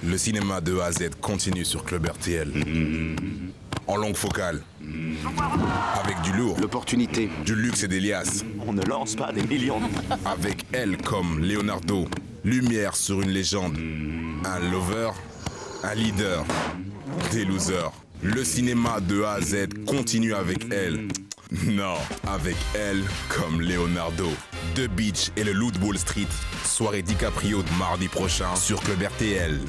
Le cinéma de A à Z continue sur Club RTL. En longue focale. Avec du lourd. L'opportunité. Du luxe et des liasses. On ne lance pas des millions. Avec elle comme Leonardo. Lumière sur une légende. Un lover. Un leader. Des losers. Le cinéma de A à Z continue avec elle. Non, avec elle comme Leonardo. The Beach et le Loot Wall Street. Soirée DiCaprio mardi prochain sur Club RTL.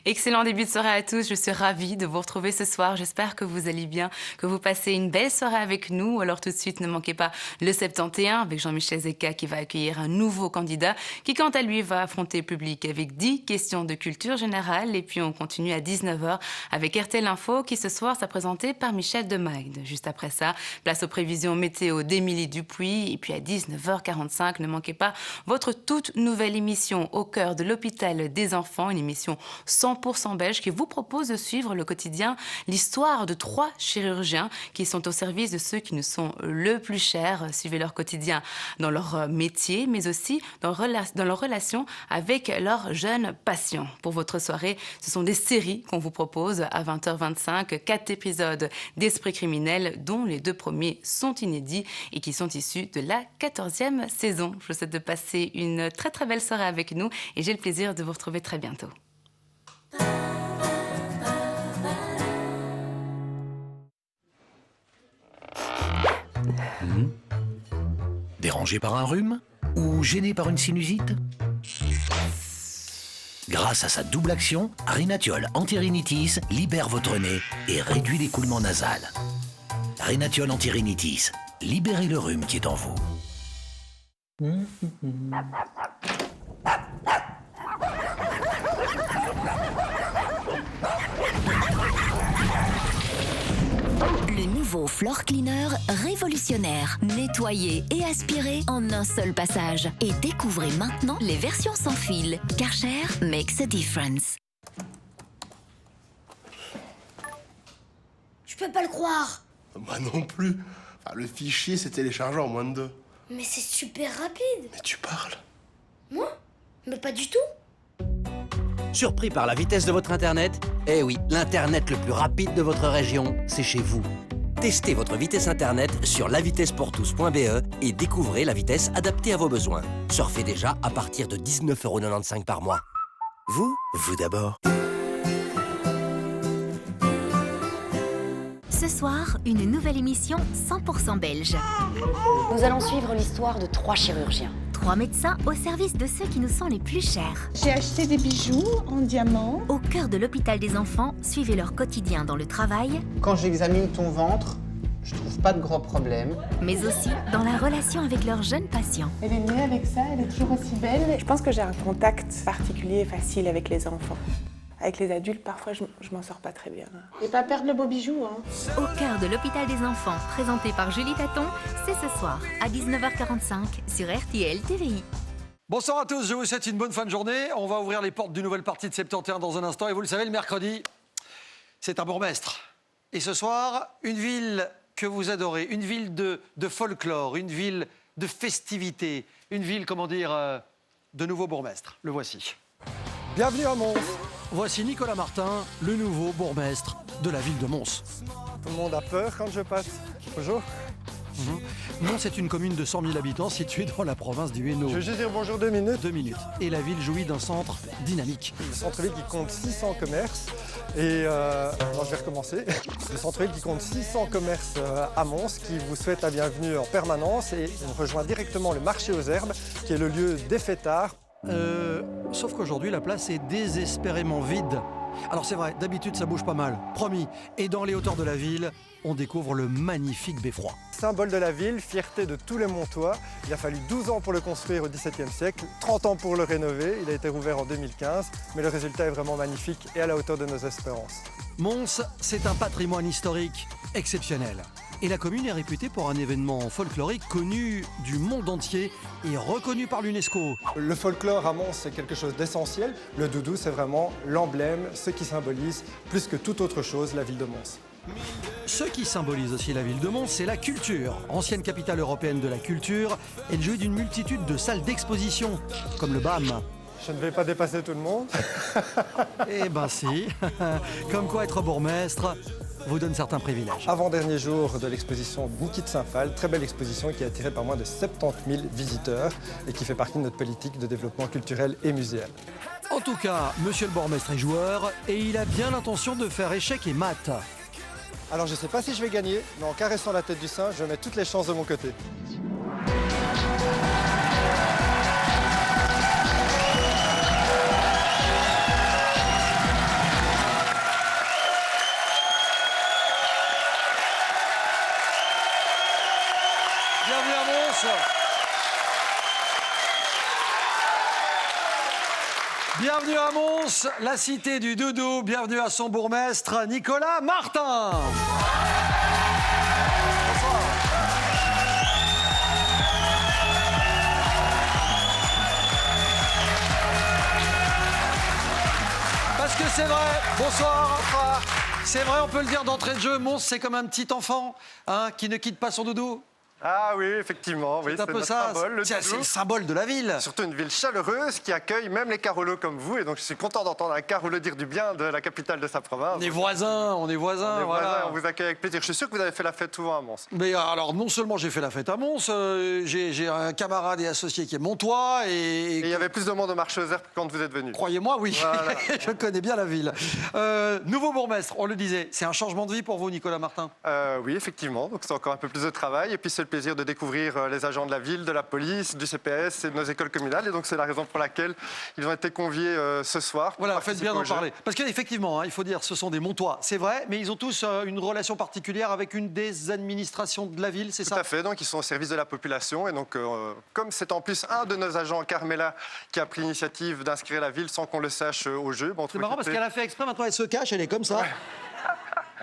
Excellent début de soirée à tous, je suis ravie de vous retrouver ce soir, j'espère que vous allez bien, que vous passez une belle soirée avec nous. Alors tout de suite, ne manquez pas le 71 avec Jean-Michel Zeka qui va accueillir un nouveau candidat qui quant à lui va affronter le public avec 10 questions de culture générale. Et puis on continue à 19h avec RTL Info qui ce soir sera présenté par Michel Demagde. Juste après ça, place aux prévisions météo d'Émilie Dupuis. Et puis à 19h45, ne manquez pas votre toute nouvelle émission au cœur de l'hôpital des enfants, une émission 100% belge qui vous propose de suivre le quotidien, l'histoire de 3 chirurgiens qui sont au service de ceux qui nous sont le plus chers. Suivez leur quotidien dans leur métier, mais aussi dans leur relation avec leurs jeunes patients. Pour votre soirée, ce sont des séries qu'on vous propose à 20h25, 4 épisodes d'Esprit criminel, dont les 2 premiers sont inédits et qui sont issus de la 14e saison. Je vous souhaite de passer une très très belle soirée avec nous et j'ai le plaisir de vous retrouver très bientôt. Dérangé par un rhume ou gêné par une sinusite? Grâce à sa double action, Rhinathiol Anti-Rhinitis libère votre nez et réduit l'écoulement nasal. Rhinathiol Anti-Rhinitis, libérez le rhume qui est en vous. Le nouveau Floor Cleaner révolutionnaire. Nettoyer et aspirer en un seul passage. Et découvrez maintenant les versions sans fil. Karcher makes a difference. Je peux pas le croire. Moi non plus. Enfin, le fichier s'est téléchargé en moins de 2. Mais c'est super rapide. Mais tu parles. Moi? Mais pas du tout. Surpris par la vitesse de votre Internet? Eh oui, l'Internet le plus rapide de votre région, c'est chez vous. Testez votre vitesse Internet sur lavitessepourtous.be et découvrez la vitesse adaptée à vos besoins. Surfez déjà à partir de 19,95 € par mois. Vous d'abord. Ce soir, une nouvelle émission 100% belge. Nous allons suivre l'histoire de 3 chirurgiens. 3 médecins au service de ceux qui nous sont les plus chers. J'ai acheté des bijoux en diamant. Au cœur de l'hôpital des enfants, suivez leur quotidien dans le travail. Quand j'examine ton ventre, je trouve pas de gros problèmes. Mais aussi dans la relation avec leurs jeunes patients. Elle est née avec ça, elle est toujours aussi belle. Je pense que j'ai un contact particulier et facile avec les enfants. Avec les adultes, parfois, je m'en sors pas très bien. Et pas perdre le beau bijou, hein. Au cœur de l'hôpital des enfants, présenté par Julie Taton, c'est ce soir à 19h45 sur RTL TVI. Bonsoir à tous, je vous souhaite une bonne fin de journée. On va ouvrir les portes d'une nouvelle partie de 71 dans un instant. Et vous le savez, le mercredi, c'est un bourgmestre. Et ce soir, une ville que vous adorez, une ville de folklore, une ville de festivité, une ville, comment dire, de nouveau bourgmestre. Le voici. Bienvenue à Mons. Voici Nicolas Martin, le nouveau bourgmestre de la ville de Mons. Tout le monde a peur quand je passe. Bonjour. Mons est une commune de 100 000 habitants située dans la province du Hainaut. Je veux juste dire bonjour 2 minutes. 2 minutes. Et la ville jouit d'un centre dynamique. Le centre-ville qui compte 600 commerces. Et non, je vais recommencer. Le centre-ville qui compte 600 commerces à Mons, qui vous souhaite la bienvenue en permanence. Et on rejoint directement le marché aux herbes, qui est le lieu des fêtards. Sauf qu'aujourd'hui, la place est désespérément vide. Alors c'est vrai, d'habitude ça bouge pas mal, promis. Et dans les hauteurs de la ville, on découvre le magnifique beffroi. Symbole de la ville, fierté de tous les Montois. Il a fallu 12 ans pour le construire au XVIIe siècle, 30 ans pour le rénover. Il a été rouvert en 2015, mais le résultat est vraiment magnifique et à la hauteur de nos espérances. Mons, c'est un patrimoine historique exceptionnel. Et la commune est réputée pour un événement folklorique connu du monde entier et reconnu par l'UNESCO. Le folklore à Mons, c'est quelque chose d'essentiel. Le doudou, c'est vraiment l'emblème, ce qui symbolise, plus que toute autre chose, la ville de Mons. Ce qui symbolise aussi la ville de Mons, c'est la culture. Ancienne capitale européenne de la culture, elle jouit d'une multitude de salles d'exposition, comme le BAM. Je ne vais pas dépasser tout le monde. Eh ben si. Comme quoi être bourgmestre vous donne certains privilèges. Avant-dernier jour de l'exposition Niki de Saint-Phal, très belle exposition qui a attiré par moins de 70 000 visiteurs et qui fait partie de notre politique de développement culturel et muséal. En tout cas, monsieur le bourgmestre est joueur et il a bien l'intention de faire échec et maths. Alors je ne sais pas si je vais gagner, mais en caressant la tête du singe, je mets toutes les chances de mon côté. Bienvenue à Mons. Bienvenue à Mons, la cité du doudou. Bienvenue à son bourgmestre, Nicolas Martin. Bonsoir. Parce que c'est vrai, bonsoir. C'est vrai, on peut le dire d'entrée de jeu, Mons, c'est comme un petit enfant hein, qui ne quitte pas son doudou. Ah oui, effectivement, oui, c'est un peu ça. C'est le symbole de la ville. Surtout une ville chaleureuse qui accueille même les carolos comme vous. Et donc je suis content d'entendre un carolo dire du bien de la capitale de sa province. On est voisins, voilà. On vous accueille avec plaisir. Je suis sûr que vous avez fait la fête souvent à Mons. Mais alors, non seulement j'ai fait la fête à Mons, j'ai un camarade et associé qui est montois. Et il y avait plus de monde au marché aux herbes quand vous êtes venu. Croyez-moi, oui. Voilà. Je connais bien la ville. Nouveau bourgmestre, on le disait. C'est un changement de vie pour vous, Nicolas Martin? Oui, effectivement. Donc c'est encore un peu plus de travail. Et puis c'est le plaisir de découvrir les agents de la ville, de la police, du CPS et de nos écoles communales. Et donc c'est la raison pour laquelle ils ont été conviés ce soir. Voilà, faites bien d'en parler. Parce qu'effectivement, hein, il faut dire, ce sont des montois, c'est vrai, mais ils ont tous une relation particulière avec une des administrations de la ville, c'est ça? Tout à fait, donc ils sont au service de la population. Et donc, comme c'est en plus un de nos agents, Carmela, qui a pris l'initiative d'inscrire la ville sans qu'on le sache au jeu. Bon, c'est marrant parce qu'elle a fait exprès, maintenant elle se cache, elle est comme ça. Ouais.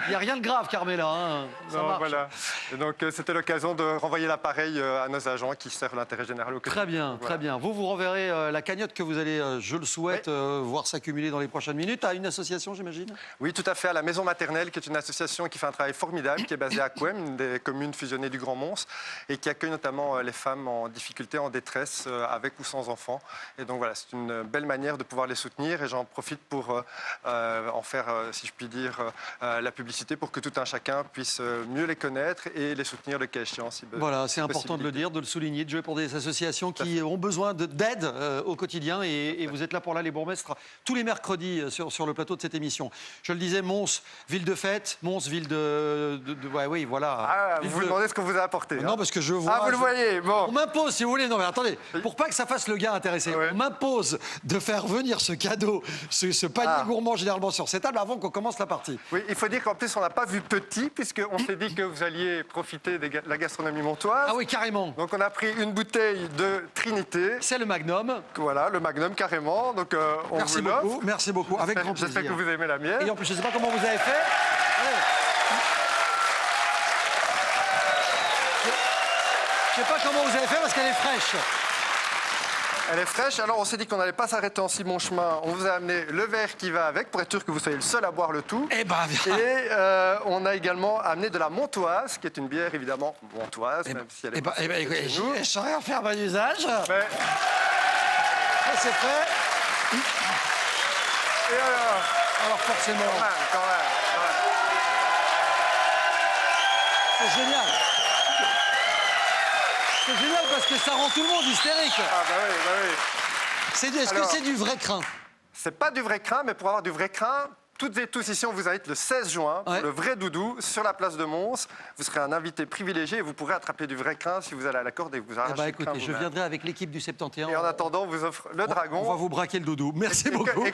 Il n'y a rien de grave, Carmela. Hein. Ça marche. Voilà. Et donc, c'était l'occasion de renvoyer l'appareil à nos agents qui servent l'intérêt général au quotidien. Très bien, voilà. Très bien. Vous renverrez la cagnotte que vous allez, je le souhaite, voir s'accumuler dans les prochaines minutes à une association, j'imagine? Oui, tout à fait, à la Maison Maternelle, qui est une association qui fait un travail formidable, qui est basée à Couem, une des communes fusionnées du Grand Mons, et qui accueille notamment les femmes en difficulté, en détresse, avec ou sans enfants. Et donc, voilà, c'est une belle manière de pouvoir les soutenir. Et j'en profite pour en faire, si je puis dire, la publicité pour que tout un chacun puisse mieux les connaître et les soutenir le cas échéant. Voilà, c'est important de le dire, de le souligner, de jouer pour des associations qui ont besoin d'aide au quotidien et vous êtes là pour les bourgmestres tous les mercredis sur le plateau de cette émission. Je le disais, Mons, ville de fête, Mons, ville ouais, oui, voilà. Ah, vous vous demandez ce qu'on vous a apporté. Non, parce que je vois... Ah, vous le voyez, bon. On m'impose, si vous voulez, non mais attendez, pour pas que ça fasse le gars intéressé, on m'impose de faire venir ce cadeau, ce panier gourmand généralement sur cette table avant qu'on commence la partie. Oui, il faut dire qu'en plus, on n'a pas vu petit, puisqu'on s'est dit que vous alliez profiter de la gastronomie montoise. Ah oui, carrément. Donc, on a pris une bouteille de Trinité. C'est le Magnum. Voilà, le Magnum, carrément. Donc, on vous l'offre. Merci beaucoup, avec grand plaisir. J'espère que vous aimez la mienne. Et en plus, je ne sais pas comment vous avez fait. Je ne sais pas comment vous avez fait, parce qu'elle est fraîche. Elle est fraîche, alors on s'est dit qu'on n'allait pas s'arrêter en si bon chemin. On vous a amené le verre qui va avec, pour être sûr que vous soyez le seul à boire le tout. Et on a également amené de la montoise, qui est une bière évidemment montoise, même si elle est je saurais en faire bon usage. Ça c'est fait. Et alors forcément... Quand même. C'est génial. C'est génial parce que ça rend tout le monde hystérique. Ah bah oui. Est-ce que c'est du vrai crin? C'est pas du vrai crin, mais pour avoir du vrai crin, toutes et tous ici, on vous invite le 16 juin pour le vrai doudou sur la place de Mons. Vous serez un invité privilégié et vous pourrez attraper du vrai crin si vous allez à la corde et que vous arrachez le crin. Écoutez, je viendrai avec l'équipe du 71. Et en attendant, on vous offre le dragon. On va vous braquer le doudou. Merci beaucoup. Et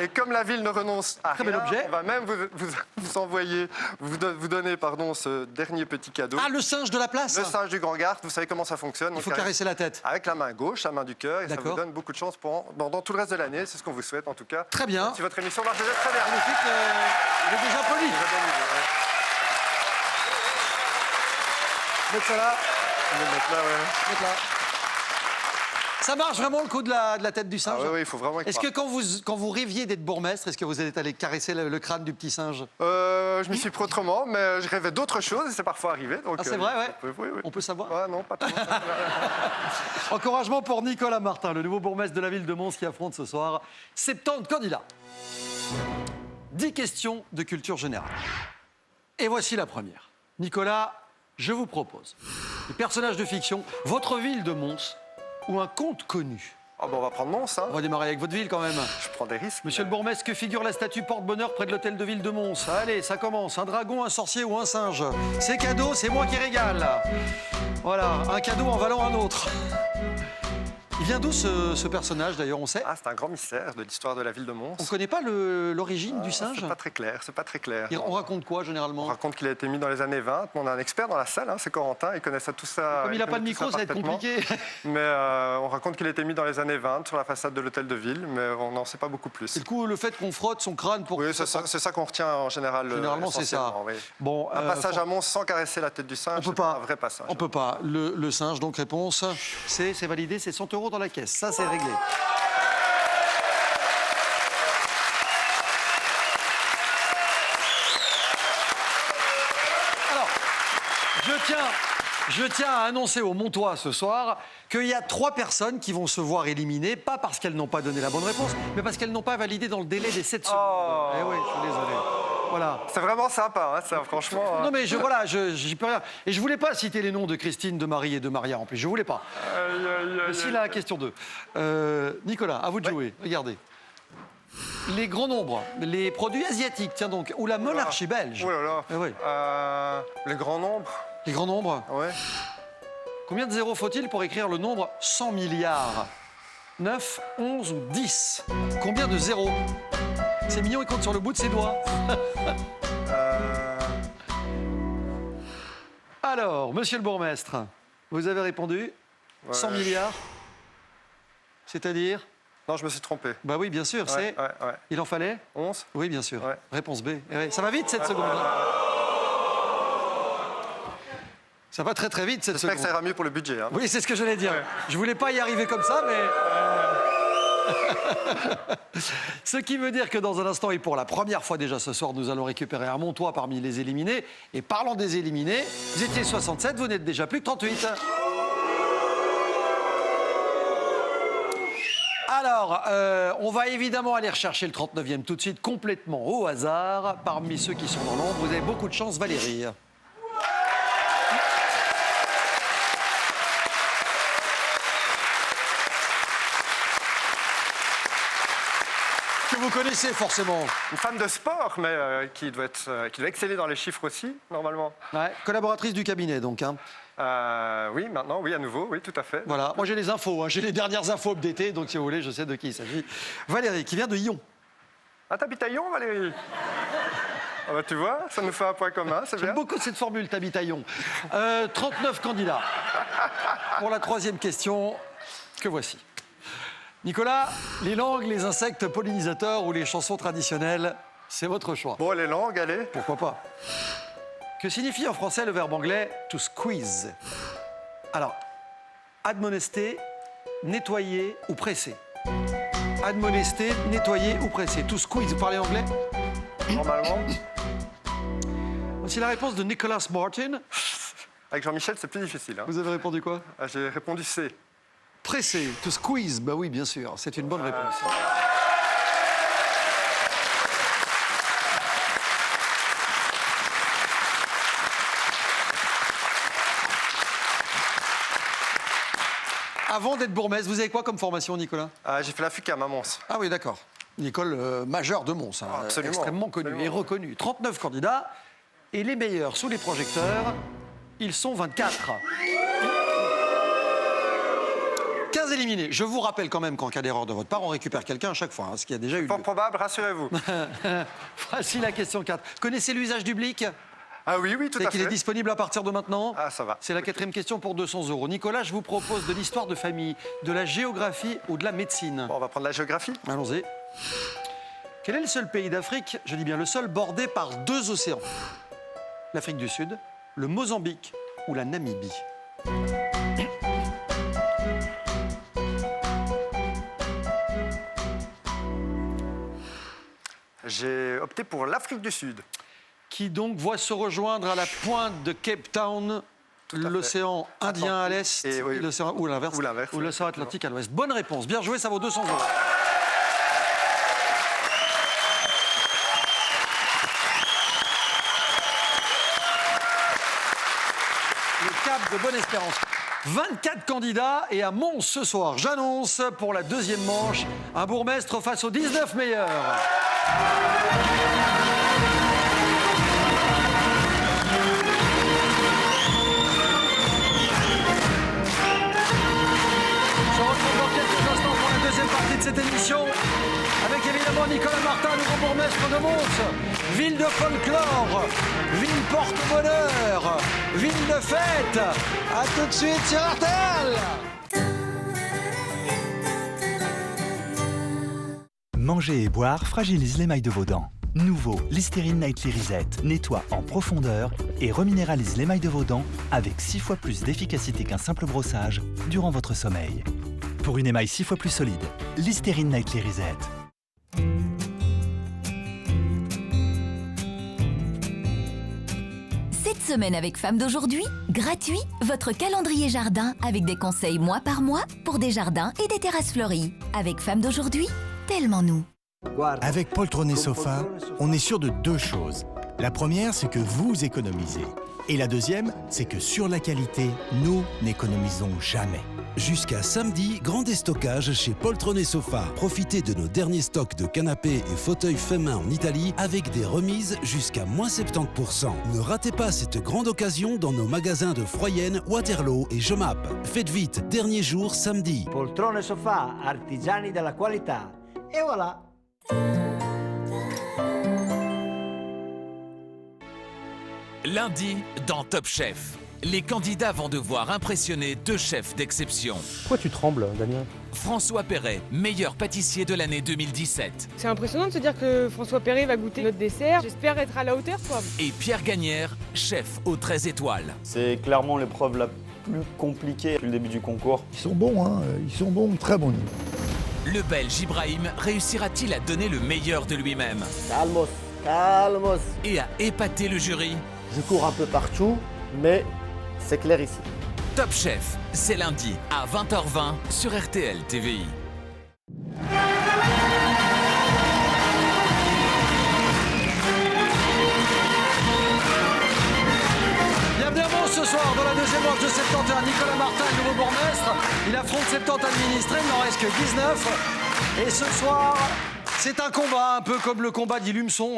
comme la ville ne renonce à rien, on va même vous envoyer, vous donner ce dernier petit cadeau. Ah, le singe de la place. Le singe du Grand Garde. Vous savez comment ça fonctionne. Il faut caresser la tête. Avec la main gauche, la main du cœur. Et ça vous donne beaucoup de chance pendant tout le reste de l'année. C'est ce qu'on vous souhaite en tout cas. Très bien. Si votre émission marche déjà très bien. Il est déjà poli. Mettre ça là. On va le mettre là, Mettre là. Ça marche vraiment le coup de la tête du singe? Ah oui, il faut vraiment y Est-ce que croire. quand vous rêviez d'être bourgmestre, est-ce que vous êtes allé caresser le crâne du petit singe? Je m'y suis pris autrement, mais je rêvais d'autres choses et c'est parfois arrivé. Donc, Ah, c'est vrai, ouais. Oui. On peut savoir? Ouais, non, pas trop. Encouragement pour Nicolas Martin, le nouveau bourgmestre de la ville de Mons qui affronte ce soir 70 candidats. 10 questions de culture générale. Et voici la première. Nicolas, je vous propose des personnages de fiction, votre ville de Mons ou un conte connu. Ah bon, on va prendre Mons, hein. On va démarrer avec votre ville quand même. Je prends des risques. Monsieur le bourgmestre, que figure la statue porte-bonheur près de l'hôtel de ville de Mons? Allez, ça commence. Un dragon, un sorcier ou un singe? C'est cadeau, c'est moi qui régale. Voilà, un cadeau en valant un autre. Il vient d'où ce personnage d'ailleurs, on sait? Ah, c'est un grand mystère de l'histoire de la ville de Mons. On ne connaît pas l'origine du singe? C'est pas très clair, c'est pas très clair. On raconte quoi généralement? On raconte qu'il a été mis dans les années 20. On a un expert dans la salle, hein, c'est Corentin, il connaît ça, tout ça. Comme il n'a pas de micro, ça va être compliqué. Mais on raconte qu'il a été mis dans les années 20 sur la façade de l'hôtel de ville, mais on n'en sait pas beaucoup plus. Et du coup, le fait qu'on frotte son crâne pour... Oui, c'est ça qu'on retient en général. Généralement, c'est ça. Oui. Bon, un passage à Mons sans caresser la tête du singe, on peut pas. Un vrai passage. On peut pas. Le singe, donc réponse, c'est validé, c'est 100 € dans la caisse. Ça, c'est réglé. Alors, je tiens à annoncer au Montois ce soir qu'il y a 3 personnes qui vont se voir éliminées, pas parce qu'elles n'ont pas donné la bonne réponse, mais parce qu'elles n'ont pas validé dans le délai des 7 secondes. Eh oui, je suis désolé. Voilà. C'est vraiment sympa, hein, ça, franchement. Non, mais j'y peux rien. Et je voulais pas citer les noms de Christine, de Marie et de Maria en plus. Je voulais pas. Voici la question 2. Nicolas, à vous de jouer. Regardez. Les grands nombres, les produits asiatiques, tiens donc, ou la monarchie belge. Oh là là. Eh oui. Les grands nombres. Les grands nombres. Ouais. Combien de zéros faut-il pour écrire le nombre 100 milliards? 9, 11 ou 10? Combien de zéros? C'est mignon, il compte sur le bout de ses doigts. Alors, monsieur le bourgmestre, vous avez répondu 100 milliards? C'est-à-dire? Non, je me suis trompé. Bah oui, bien sûr, c'est... Ouais. Il en fallait 11? Oui, bien sûr. Ouais. Réponse B. Eh ouais, ça va vite, cette seconde. Ça va très très vite, cette seconde. J'espère que ça ira mieux pour le budget. Hein. Oui, c'est ce que j'allais dire. Ouais. Je voulais pas y arriver comme ça, mais... Ce qui veut dire que dans un instant, et pour la première fois déjà ce soir, nous allons récupérer un Montois parmi les éliminés. Et parlant des éliminés, vous étiez 67, vous n'êtes déjà plus que 38. Alors, on va évidemment aller rechercher le 39e tout de suite, complètement au hasard. Parmi ceux qui sont dans l'ombre, vous avez beaucoup de chance, Valérie. Que vous connaissez forcément. Une femme de sport, mais qui doit exceller dans les chiffres aussi, normalement. Ouais, collaboratrice du cabinet, donc. Hein. Oui, maintenant, oui, à nouveau, oui, tout à fait. Voilà, moi j'ai les infos, hein. J'ai les dernières infos updatées, donc si vous voulez, je sais de qui il s'agit. Valérie, qui vient de Lyon. Ah, t'habites à Lyon, Valérie? Ah bah, tu vois, ça nous fait un point commun, c'est bien. J'aime beaucoup cette formule, t'habites à Lyon. 39 candidats. Pour la 3e question, que voici. Nicolas, les langues, les insectes pollinisateurs ou les chansons traditionnelles, c'est votre choix. Bon, les langues, allez. Pourquoi pas. Que signifie en français le verbe anglais to squeeze? Alors, admonester, nettoyer ou presser. Admonester, nettoyer ou presser. To squeeze, vous parlez anglais? Normalement. Voici la réponse de Nicholas Martin. Avec Jean-Michel, c'est plus difficile. Hein. Vous avez répondu quoi? J'ai répondu C. Presser, to squeeze, bah oui, bien sûr, c'est une bonne réponse. Avant d'être bourgmestre, vous avez quoi comme formation, Nicolas? J'ai fait la FUCAM à Mons. Ah oui, d'accord. Une école majeure de Mons, hein, extrêmement connue et reconnue. 39 candidats, et les meilleurs sous les projecteurs, ils sont 24. 15 éliminés. Je vous rappelle quand même qu'en cas d'erreur de votre part, on récupère quelqu'un à chaque fois, hein, ce qui a déjà eu lieu. Fort probable, rassurez-vous. Voici la question 4. Connaissez l'usage du blic? Ah oui, tout à fait. C'est qu'il est disponible à partir de maintenant? Ah, ça va. C'est la 4e question pour 200 €. Nicolas, je vous propose de l'histoire de famille, de la géographie ou de la médecine. Bon, on va prendre la géographie. Allons-y. Quel est le seul pays d'Afrique, je dis bien le seul, bordé par 2 océans? L'Afrique du Sud, le Mozambique ou la Namibie? J'ai opté pour l'Afrique du Sud. Qui donc voit se rejoindre à la pointe de Cape Town l'océan Indien à l'est oui, ou l'inverse, ou l'océan Atlantique à l'ouest. Bonne réponse, bien joué, ça vaut 200 €. Le Cap de Bonne-Espérance. 24 candidats et à Mons ce soir. J'annonce pour la deuxième manche un bourgmestre face aux 19 meilleurs. Je retrouve dans quelques instants pour la deuxième partie de cette émission avec évidemment Nicolas Martin, nouveau bourgmestre de Mons. Ville de folklore, ville porte-bonheur, ville de fête. A tout de suite sur RTL. Manger et boire fragilise l'émail de vos dents. Nouveau Listerine Nightly Reset nettoie en profondeur et reminéralise l'émail de vos dents avec 6 fois plus d'efficacité qu'un simple brossage durant votre sommeil. Pour une émail 6 fois plus solide, Listerine Nightly Reset. Cette semaine avec Femmes d'aujourd'hui, gratuit, votre calendrier jardin avec des conseils mois par mois pour des jardins et des terrasses fleuries. Avec Femmes d'aujourd'hui, tellement nous. Avec Poltronné Sofa, on est sûr de 2 choses. La première, c'est que vous économisez. Et la deuxième, c'est que sur la qualité, nous n'économisons jamais. Jusqu'à samedi, grand déstockage chez Poltronné Sofa. Profitez de nos derniers stocks de canapés et fauteuils faits main en Italie avec des remises jusqu'à moins 70%. Ne ratez pas cette grande occasion dans nos magasins de Froyenne, Waterloo et Jomap. Faites vite, dernier jour samedi. Poltrone Sofa, artigiani della qualità. Et voilà. Lundi, dans Top Chef, les candidats vont devoir impressionner 2 chefs d'exception. Pourquoi tu trembles, Damien? François Perret, meilleur pâtissier de l'année 2017. C'est impressionnant de se dire que François Perret va goûter notre dessert. J'espère être à la hauteur, quoi. Et Pierre Gagnère, chef aux 13 étoiles. C'est clairement l'épreuve la plus compliquée depuis le début du concours. Ils sont bons, hein. Ils sont bons, très bons. Le Belge Ibrahim réussira-t-il à donner le meilleur de lui-même? Calmos, calmos. Et à épater le jury? Je cours un peu partout, mais c'est clair ici. Top Chef, c'est lundi à 20h20 sur RTL TVI. Bienvenue à Mons ce soir dans la deuxième manche de 71. Nicolas Martin, le nouveau bourgmestre. Il affronte 70 administrés, il n'en reste que 19. Et ce soir, c'est un combat, un peu comme le combat d'Ilumson.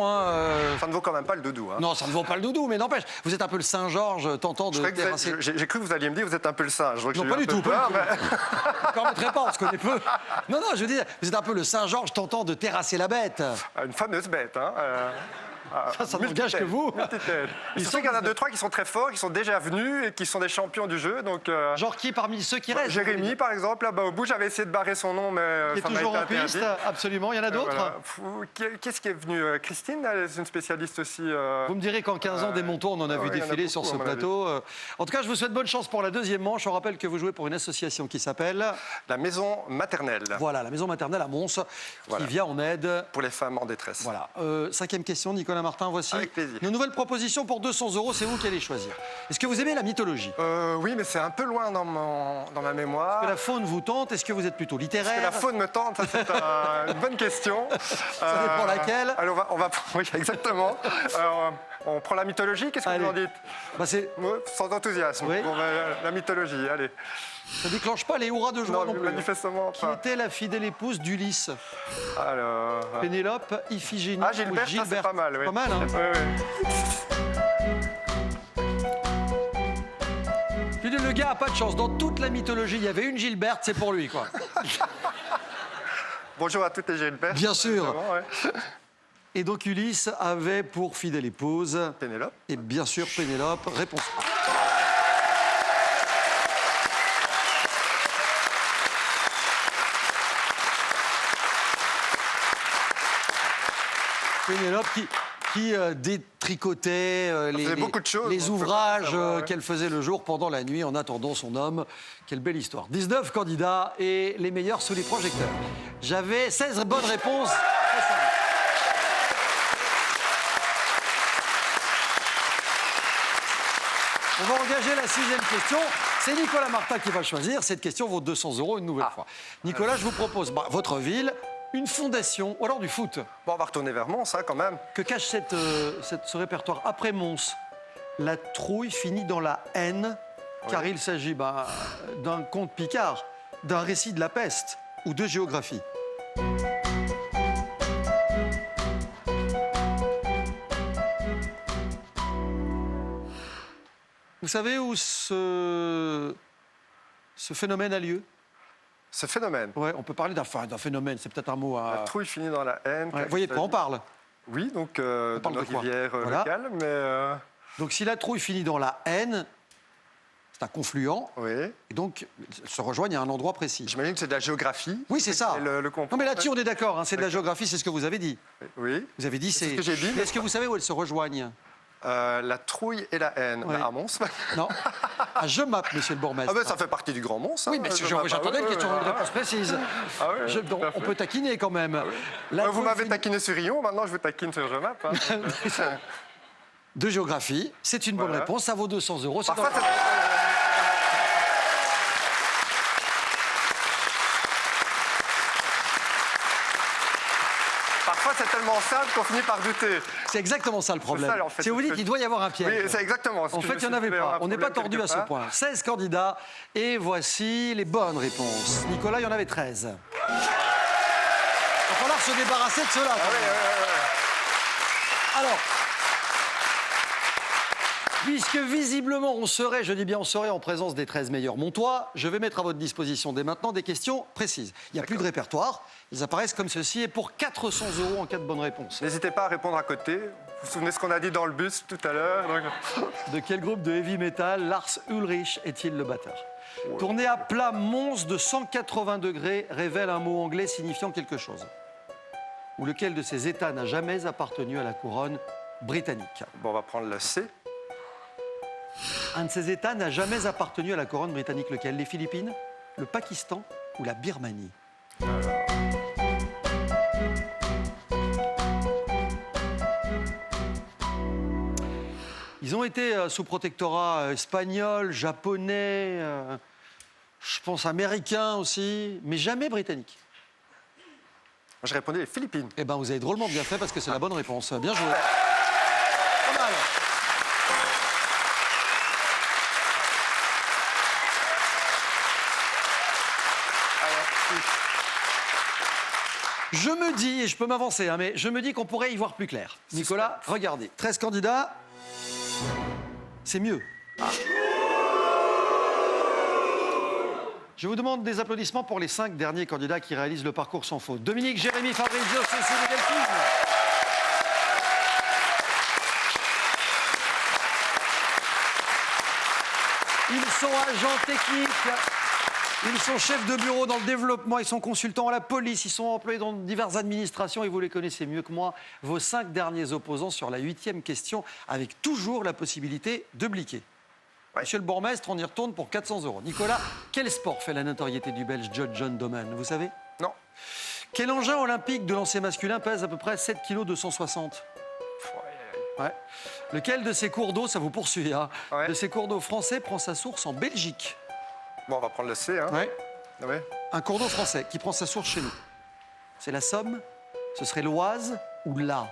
Ça ne vaut quand même pas le doudou. Hein. Non, ça ne vaut pas le doudou, mais n'empêche, vous êtes un peu le Saint-Georges tentant de terrasser. J'ai cru que vous alliez me dire que vous êtes un peu le singe. Non, pas du tout. Peur, mais... Je ne permettrai pas, on se connaît peu. Non, je veux dire, vous êtes un peu le Saint-Georges tentant de terrasser la bête. Une fameuse bête, hein. Ça n'engage que vous. Il semble qu'il y en a 2-3 qui sont très forts, qui sont déjà venus et qui sont des champions du jeu. Donc, genre qui parmi ceux qui restent? Jérémy, par exemple. Là-bas au bout, j'avais essayé de barrer son nom, mais il est toujours en piste, absolument. Il y en a d'autres. Voilà. Qu'est-ce qui est venu? Christine, elle est une spécialiste aussi. Vous me direz qu'en 15 ans, des montants, on en a vu défiler sur ce plateau. En tout cas, je vous souhaite bonne chance pour la deuxième manche. On rappelle que vous jouez pour une association qui s'appelle la Maison Maternelle. Voilà, la Maison Maternelle à Mons, qui vient en aide pour les femmes en détresse. Voilà. 5e question, Nicolas Martin, voici. Avec plaisir. Nos nouvelles propositions pour 200 €, c'est vous qui allez choisir. Est-ce que vous aimez la mythologie? Oui, mais c'est un peu loin dans ma mémoire. Est-ce que la faune vous tente? Est-ce que vous êtes plutôt littéraire? Est-ce que la faune me tente? Ça, c'est une bonne question. Ça dépend laquelle. Alors, oui, exactement. On prend la mythologie, qu'est-ce que vous en dites? Sans enthousiasme. Oui. Bon, la mythologie, allez. Ça déclenche pas les hurrahs de joie non plus. Manifestement pas. Qui était la fidèle épouse d'Ulysse? Alors... Pénélope, Iphigénie Gilbert, ou Gilbert. C'est pas mal, oui. Pas mal, hein? Oui. Le gars a pas de chance. Dans toute la mythologie, il y avait une Gilberte, c'est pour lui, quoi. Bonjour à toutes les Gilbertes. Bien sûr. Et donc Ulysse avait pour fidèle épouse... Pénélope. Et bien sûr, Pénélope. Réponse. Pénélope qui détricotait les ouvrages qu'elle faisait le jour pendant la nuit en attendant son homme. Quelle belle histoire. 19 candidats et les meilleurs sous les projecteurs. J'avais 16 bonnes réponses. On va engager la 6e question. C'est Nicolas Martin qui va choisir. Cette question vaut 200 € une nouvelle fois. Nicolas, je vous propose votre ville, une fondation, ou alors du foot. Bon, on va retourner vers Mons, hein, quand même. Que cache ce répertoire? Après Mons, la trouille finit dans la haine, car il s'agit d'un conte picard, d'un récit de la peste ou de géographie. Vous savez où ce phénomène a lieu? Ce phénomène? Ouais, on peut parler d'un phénomène, c'est peut-être un mot à... La trouille finit dans la haine. Ouais, vous voyez de quoi on parle? Oui, donc de nos rivières locales, mais... Donc si la trouille finit dans la haine, c'est un confluent, oui. Et donc elles se rejoignent à un endroit précis. J'imagine que c'est de la géographie. Oui, c'est ça. Non mais là-dessus, on est d'accord, hein, c'est de la géographie, c'est ce que vous avez dit. Oui. Vous avez dit, c'est ce que j'ai dit. Est-ce que vous savez où elles se rejoignent? La trouille et la haine. Ouais. À Mons? Non. À Jemappes, monsieur le bourgmestre. Ah ben, ça fait partie du Grand Mons. Hein, oui, mais j'attendais une question, une réponse précise. Ah oui, on peut taquiner quand même. Ah vous m'avez taquiné sur Rion, maintenant je vous taquine sur Jemappes. Hein. De géographie, c'est une bonne réponse, ça vaut 200 €. Parfois, Parfois, c'est tellement simple qu'on finit par douter. C'est exactement ça le problème. Ça, en fait, si vous dites qu'il doit y avoir un piège. Oui, c'est exactement. En fait, il n'y en avait pas. On n'est pas tordu à ce point. 16 candidats et voici les bonnes réponses. Nicolas, il y en avait 13. Il va falloir se débarrasser de cela. Alors, puisque visiblement on serait, je dis bien on serait en présence des 13 meilleurs montois, je vais mettre à votre disposition dès maintenant des questions précises. Il n'y a plus de répertoire, ils apparaissent comme ceci et pour 400 € en cas de bonne réponse. N'hésitez pas à répondre à côté. Vous vous souvenez ce qu'on a dit dans le bus tout à l'heure? De quel groupe de heavy metal Lars Ulrich est-il le batteur? Tourner à plat Mons de 180 degrés révèle un mot anglais signifiant quelque chose. Ou lequel de ces États n'a jamais appartenu à la couronne britannique? Bon, on va prendre le C. Un de ces États n'a jamais appartenu à la couronne britannique. Lequel? Les Philippines, le Pakistan ou la Birmanie? Ils ont été sous protectorat espagnol, japonais, je pense américain aussi, mais jamais britannique. Je répondais les Philippines. Eh bien, vous avez drôlement bien fait parce que c'est la bonne réponse. Bien joué. Pas mal. Je me dis, et je peux m'avancer, hein, mais je me dis qu'on pourrait y voir plus clair. Nicolas, regardez, 13 candidats, c'est mieux. Je vous demande des applaudissements pour les 5 derniers candidats qui réalisent le parcours sans faute. Dominique, Jérémy, Fabrizio, Cécile et Delphine. Ils sont agents techniques. Ils sont chefs de bureau dans le développement, ils sont consultants à la police, ils sont employés dans diverses administrations et vous les connaissez mieux que moi. Vos 5 derniers opposants sur la 8e question avec toujours la possibilité de bliquer. Ouais. Monsieur le bourgmestre, on y retourne pour 400 €. Nicolas, quel sport fait la notoriété du Belge John Domen? Vous savez? Non. Quel engin olympique de lancer masculin pèse à peu près 7 kg 260? Ouais. Lequel de ces cours d'eau, ça vous poursuit, hein, de ces cours d'eau français prend sa source en Belgique? Bon, on va prendre le C. Hein. Ouais. Ouais. Un cours d'eau français qui prend sa source chez nous. C'est la Somme, ce serait l'Oise ou l'A?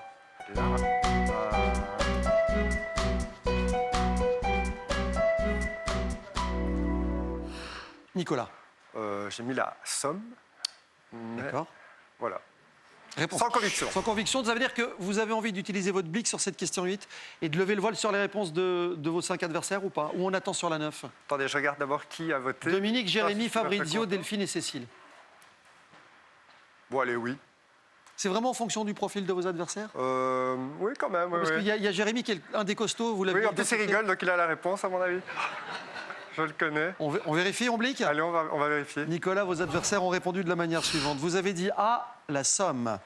Nicolas. J'ai mis la Somme. D'accord. Voilà. Réponse. Sans conviction. Sans conviction, ça veut dire que vous avez envie d'utiliser votre blic sur cette question 8 et de lever le voile sur les réponses de vos 5 adversaires ou pas? Ou on attend sur la 9? Attendez, je regarde d'abord qui a voté. Dominique, Jérémy, Fabrizio, Delphine et Cécile. Bon, allez, oui. C'est vraiment en fonction du profil de vos adversaires? Oui, quand même. Parce qu'il y a Jérémy qui est un des costauds, vous l'avez Oui, en plus, il rigole, donc il a la réponse, à mon avis. Je le connais. On vérifie, on blique? Allez, on va vérifier. Nicolas, vos adversaires ont répondu de la manière suivante. Vous avez dit A, la Somme.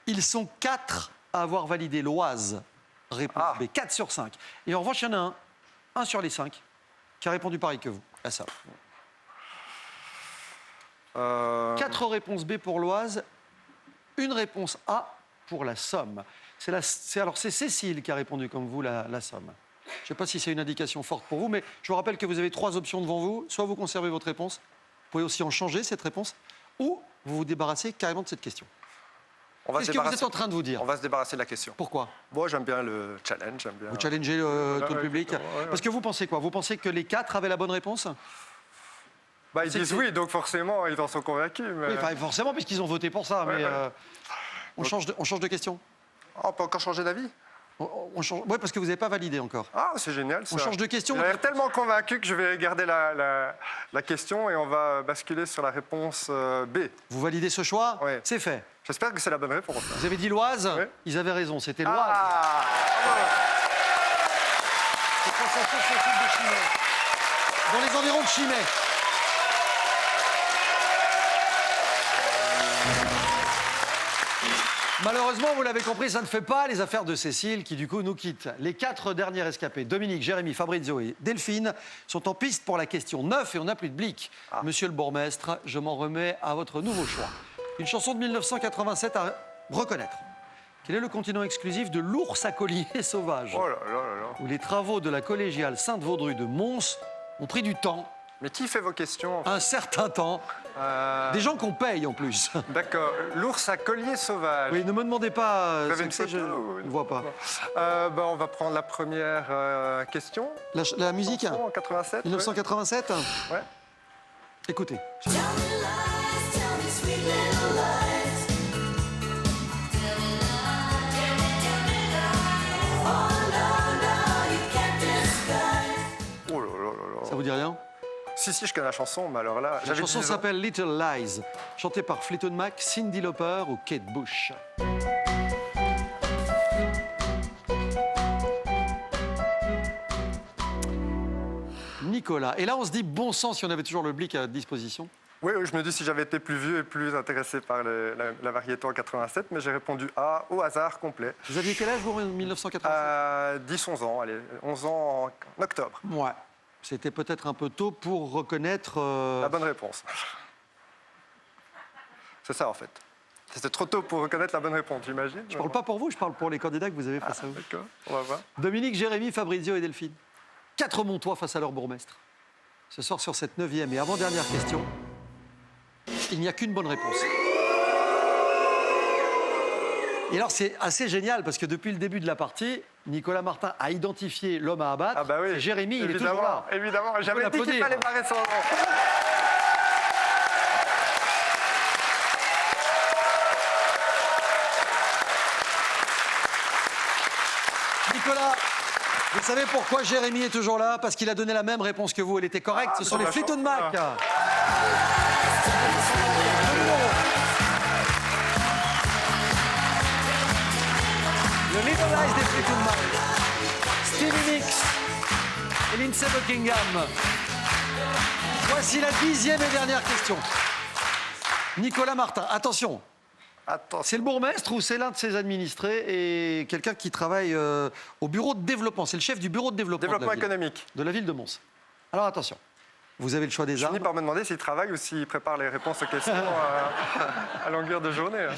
Ils sont 4 à avoir validé l'Oise. Réponse B, 4 sur 5. Et en revanche, il y en a un sur les 5, qui a répondu pareil que vous, la Somme. 4 réponses B pour l'Oise, une réponse A pour la Somme. C'est Cécile qui a répondu comme vous, la Somme. Je ne sais pas si c'est une indication forte pour vous, mais je vous rappelle que vous avez 3 options devant vous. Soit vous conservez votre réponse, vous pouvez aussi en changer cette réponse, ou vous vous débarrassez carrément de cette question. Qu'est-ce que vous êtes en train de vous dire? On va se débarrasser de la question. Pourquoi? Moi, j'aime bien le challenge. Bien... Vous challengez tout le public. Parce que vous pensez quoi? Vous pensez que les 4 avaient la bonne réponse? Bah, ils disent oui, donc forcément, ils en sont convaincus. Mais... Oui, enfin, forcément, puisqu'ils ont voté pour ça. Mais on change de question. On peut encore changer d'avis? On change... Oui, parce que vous n'avez pas validé encore. Ah, c'est génial. Ça. On change de question. J'ai l'air tellement convaincu que je vais garder la question et on va basculer sur la réponse B. Vous validez ce choix? Oui. C'est fait. J'espère que c'est la bonne réponse. Vous avez dit l'Oise? Oui. Ils avaient raison, c'était l'Oise. Ah, c'est concentré sur le site de Chimay. Dans les environs de Chimay. Malheureusement, vous l'avez compris, ça ne fait pas les affaires de Cécile qui, du coup, nous quitte. Les 4 derniers rescapés, Dominique, Jérémy, Fabrizio et Delphine, sont en piste pour la question 9 et on n'a plus de blic. Monsieur le bourgmestre, je m'en remets à votre nouveau choix. Une chanson de 1987 à reconnaître. Quel est le continent exclusif de l'ours à collier sauvage? Oh là là là là. Où les travaux de la collégiale Sainte-Vaudrue de Mons ont pris du temps. Mais qui fait vos questions? Un certain temps. Des gens qu'on paye en plus. D'accord. L'ours à collier sauvage. Oui, ne me demandez pas. Vous avez une je ne vois pas. On va prendre la première question. La musique? En 87. 1987. Ouais. Écoutez. Oh là là là là. Ça vous dit rien? Si, je connais la chanson, mais alors là... La chanson s'appelle Little Lies, chantée par Fleetwood Mac, Cyndi Lauper ou Kate Bush. Nicolas. Et là, on se dit bon sang si on avait toujours le blic à disposition. Oui, je me dis si j'avais été plus vieux et plus intéressé par la variété en 87, mais j'ai répondu A au hasard complet. Vous aviez quel âge, vous, en 1987? 10-11 ans, allez, 11 ans en octobre. Ouais. C'était peut-être un peu tôt pour reconnaître... La bonne réponse. C'est ça, en fait. C'était trop tôt pour reconnaître la bonne réponse, j'imagine. Je ne parle pas pour vous, je parle pour les candidats que vous avez face à vous. D'accord, on va voir. Dominique, Jérémy, Fabrizio et Delphine. 4 Montois face à leur bourgmestre. Ce soir, sur cette 9e et avant-dernière question, il n'y a qu'une bonne réponse. Et alors, c'est assez génial parce que depuis le début de la partie, Nicolas Martin a identifié l'homme à abattre. Ah bah oui. Et Jérémy, il est toujours là. Évidemment, j'avais dit qu'il fallait barrer son nom. Nicolas, vous savez pourquoi Jérémy est toujours là? Parce qu'il a donné la même réponse que vous. Elle était correcte. Ce sont les Fleetwood Mac. Le Little Lies des Fleetwood Mac. Stevie Nicks et Lindsey Buckingham. Voici la 10e et dernière question. Nicolas Martin, attention. C'est le bourgmestre ou c'est l'un de ses administrés et quelqu'un qui travaille au bureau de développement. C'est le chef du bureau de développement économique de la ville de Mons. Alors attention, vous avez le choix des armes. Je finis par me demander s'il travaille ou s'il prépare les réponses aux questions à longueur de journée.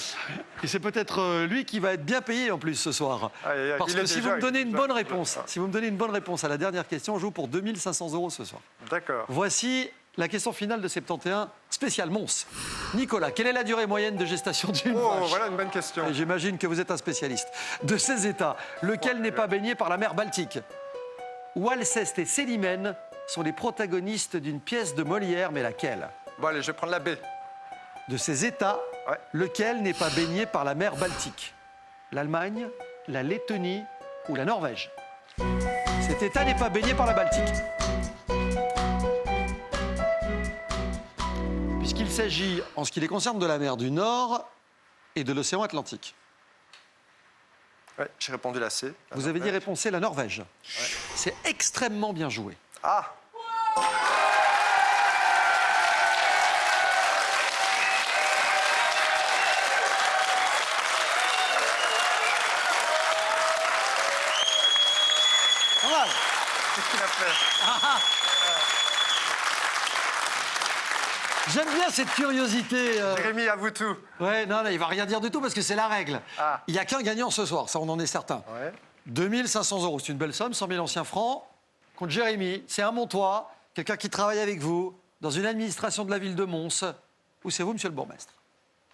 Et c'est peut-être lui qui va être bien payé en plus ce soir. Parce que si vous me donnez une bonne réponse, à la dernière question, on joue pour 2 500 € ce soir. D'accord. Voici la question finale de 71, spécial Mons. Nicolas, quelle est la durée moyenne de gestation d'une vache? Voilà une bonne question. Et j'imagine que vous êtes un spécialiste. De ces États, lequel n'est pas baigné par la mer Baltique? Où Alceste et Célimène sont les protagonistes d'une pièce de Molière, mais laquelle? Bon allez, je vais prendre la B. De ces États, lequel n'est pas baigné par la mer Baltique? L'Allemagne, la Lettonie ou la Norvège? Cet État n'est pas baigné par la Baltique. Puisqu'il s'agit, en ce qui les concerne, de la mer du Nord et de l'océan Atlantique. Oui, j'ai répondu la C. Vous avez dit réponse C, la Norvège. Ouais. C'est extrêmement bien joué. Ah! Voilà. Qu'est-ce qu'il a fait? J'aime bien cette curiosité. Jérémy, avoue tout. Ouais, non, il va rien dire du tout parce que c'est la règle. Il n'y a qu'un gagnant ce soir, ça on en est certain. Ouais. 2500 €, c'est une belle somme, 100 000 anciens francs. Contre Jérémy, c'est un Montois, quelqu'un qui travaille avec vous dans une administration de la ville de Mons. Où c'est vous, monsieur le bourgmestre?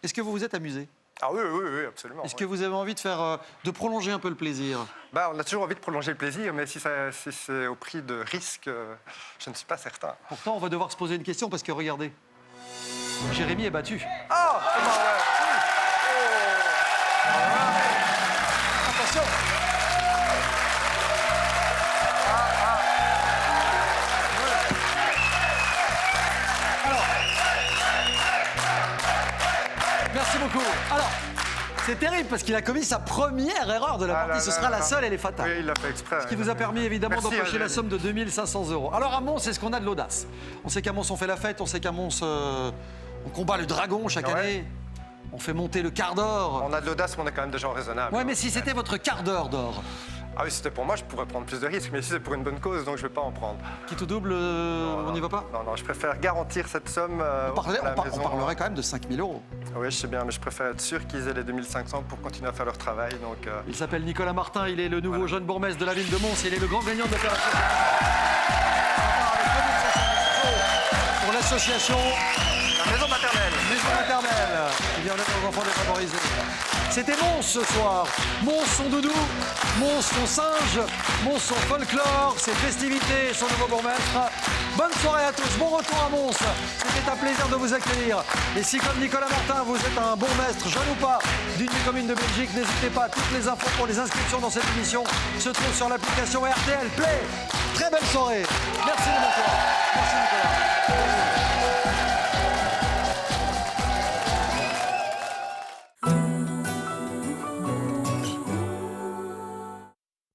Est-ce que vous vous êtes amusé? Ah oui, absolument. Est-ce que vous avez envie de de prolonger un peu le plaisir? On a toujours envie de prolonger le plaisir, mais si c'est au prix de risques, je ne suis pas certain. Pourtant, on va devoir se poser une question parce que regardez, Jérémy est battu. Ah, Attention. Merci beaucoup. Alors, c'est terrible parce qu'il a commis sa première erreur de la partie. Ce sera la seule, elle est fatale. Oui, il l'a fait exprès. Ce qui vous a permis évidemment d'empocher la somme de 2500 €. Alors à Mons, est-ce qu'on a de l'audace? On sait qu'à Mons, on fait la fête, on sait qu'à Mons, on combat le dragon chaque année. On fait monter le quart d'or. On a de l'audace, mais on est quand même des gens raisonnables. Ouais, mais si c'était votre quart d'heure d'or? Ah oui, si c'était pour moi, je pourrais prendre plus de risques, mais ici c'est pour une bonne cause, donc je ne vais pas en prendre. Qui tout double, on n'y va pas? Non, je préfère garantir cette somme. On parlerait quand même de 5000 €. Oui, je sais bien, mais je préfère être sûr qu'ils aient les 2500 pour continuer à faire leur travail. Donc, Il s'appelle Nicolas Martin, il est le nouveau jeune bourgmestre de la ville de Mons, il est le grand gagnant de l'opération. Pour l'association La maison maternelle. qui vient en aide aux enfants défavorisés. C'était Mons ce soir. Mons son doudou, Mons son singe, Mons son folklore, ses festivités, son nouveau bourgmestre. Bonne soirée à tous, bon retour à Mons. C'était un plaisir de vous accueillir. Et si comme Nicolas Martin, vous êtes un bourgmestre, jeune ou pas, d'une des communes de Belgique, n'hésitez pas, toutes les infos pour les inscriptions dans cette émission se trouvent sur l'application RTL Play. Très belle soirée. Merci de bonsoir. Merci Nicolas.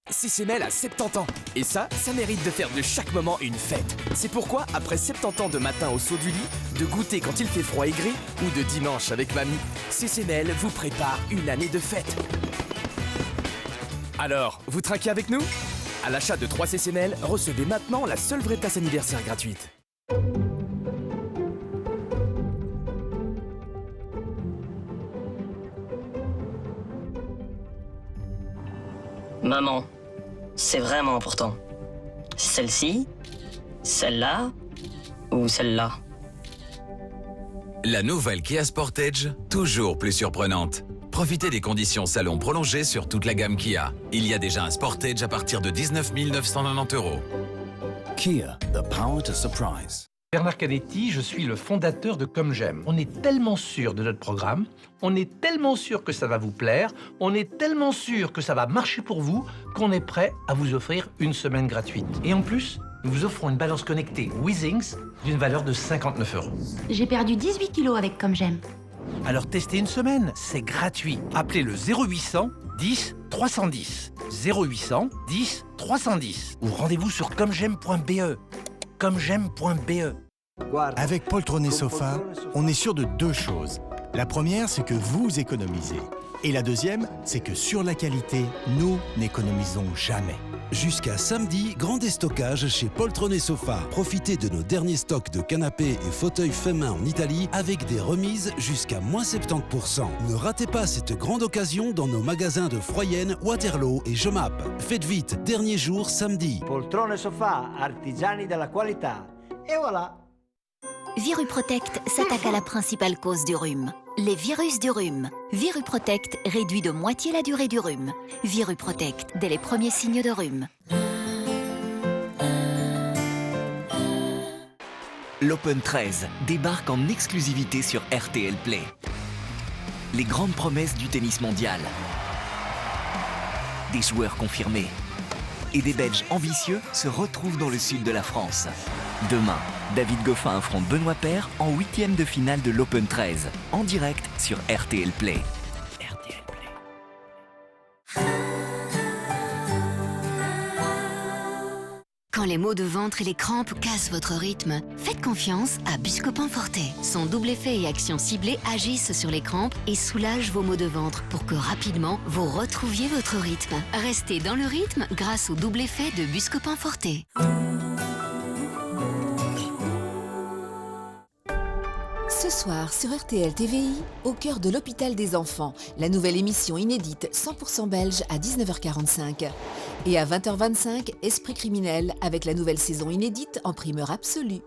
CCML a 70 ans. Et ça mérite de faire de chaque moment une fête. C'est pourquoi, après 70 ans de matin au saut du lit, de goûter quand il fait froid et gris, ou de dimanche avec mamie, CCML vous prépare une année de fête. Alors, vous trinquez avec nous? À l'achat de 3 CCML, recevez maintenant la seule vraie place anniversaire gratuite. Maman, c'est vraiment important. Celle-ci, celle-là ou celle-là? La nouvelle Kia Sportage, toujours plus surprenante. Profitez des conditions salon prolongées sur toute la gamme Kia. Il y a déjà un Sportage à partir de 19 990 €. Kia, the power to surprise. Bernard Canetti, je suis le fondateur de Comme J'aime. On est tellement sûr de notre programme, on est tellement sûr que ça va vous plaire, on est tellement sûr que ça va marcher pour vous, qu'on est prêt à vous offrir une semaine gratuite. Et en plus, nous vous offrons une balance connectée Withings d'une valeur de 59 €. J'ai perdu 18 kilos avec Comme J'aime. Alors testez une semaine, c'est gratuit. Appelez le 0800 10 310. 0800 10 310. Ou rendez-vous sur commej'aime.be. commej'aime.be. Avec Poltronné Sofa, on est sûr de 2 choses. La première, c'est que vous économisez. Et la deuxième, c'est que sur la qualité, nous n'économisons jamais. Jusqu'à samedi, grand déstockage chez Poltronné Sofa. Profitez de nos derniers stocks de canapés et fauteuils faits main en Italie avec des remises jusqu'à moins 70%. Ne ratez pas cette grande occasion dans nos magasins de Froyenne, Waterloo et Jomap. Faites vite, dernier jour samedi. Poltrone Sofa, artigiani della qualità. Et voilà. Viruprotect s'attaque à la principale cause du rhume, les virus du rhume. Viruprotect réduit de moitié la durée du rhume. Viruprotect, dès les premiers signes de rhume. L'Open 13 débarque en exclusivité sur RTL Play. Les grandes promesses du tennis mondial. Des joueurs confirmés. Et des Belges ambitieux se retrouvent dans le sud de la France. Demain, David Goffin affronte Benoît Paire en 8e de finale de l'Open 13, en direct sur RTL Play. Quand les maux de ventre et les crampes cassent votre rythme, faites confiance à Buscopan Forte. Son double effet et action ciblée agissent sur les crampes et soulagent vos maux de ventre pour que rapidement vous retrouviez votre rythme. Restez dans le rythme grâce au double effet de Buscopan Forte. Ce soir sur RTL TVI, au cœur de l'hôpital des enfants, la nouvelle émission inédite 100% belge à 19h45. Et à 20h25, Esprit criminel avec la nouvelle saison inédite en primeur absolue.